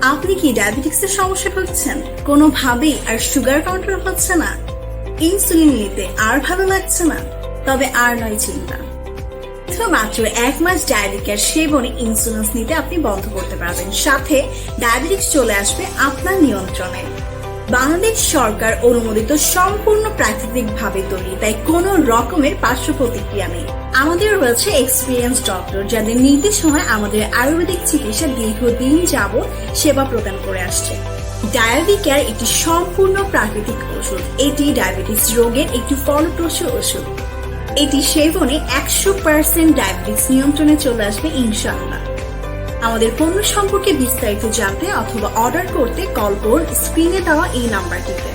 আপনি কি ডায়াবেটিক্সের সমস্যা ভুগছেন? কোনোভাবেই আর সুগার কন্ট্রোল হচ্ছে না? ইনসুলিন নিতে আর ভালো লাগছে না? তবে আর নয় চিন্তা, মাত্র 1 মাস ডায়াবেটিকের সেবনে ইনসুলিন নিতে আপনি বন্ধ করতে পারবেন। সাথে ডায়াবেটিক্স চলে আসবে আপনার নিয়ন্ত্রণে। বাংলাদেশ সরকার অনুমোদিত, সম্পূর্ণ প্রাকৃতিক ভাবে তৈরি, তাই কোনো রকমের পার্শ্ব প্রতিক্রিয়া নেই। আমাদের রয়েছে এক্সপিরিয়েন্স ডক্টর, যাদের নির্দেশনায় আমাদের আয়ুর্বেদিক চিকিৎসা দীর্ঘদিন যাবৎ সেবা প্রদান করে আসছে। ডায়াবিকেয়ার একটি সম্পূর্ণ প্রাকৃতিক ওষুধ। এটি ডায়াবেটিস রোগের একটি ফলপ্রসূ ওষুধ। এটি সেবনে 100% ডায়াবেটিস নিয়ন্ত্রণে চলে আসবে ইনশাআল্লাহ। আমাদের পণ্য সম্পর্কে বিস্তারিত জানতে অথবা অর্ডার করতে কল করুন স্ক্রিনে দেওয়া এই নাম্বারটিতে।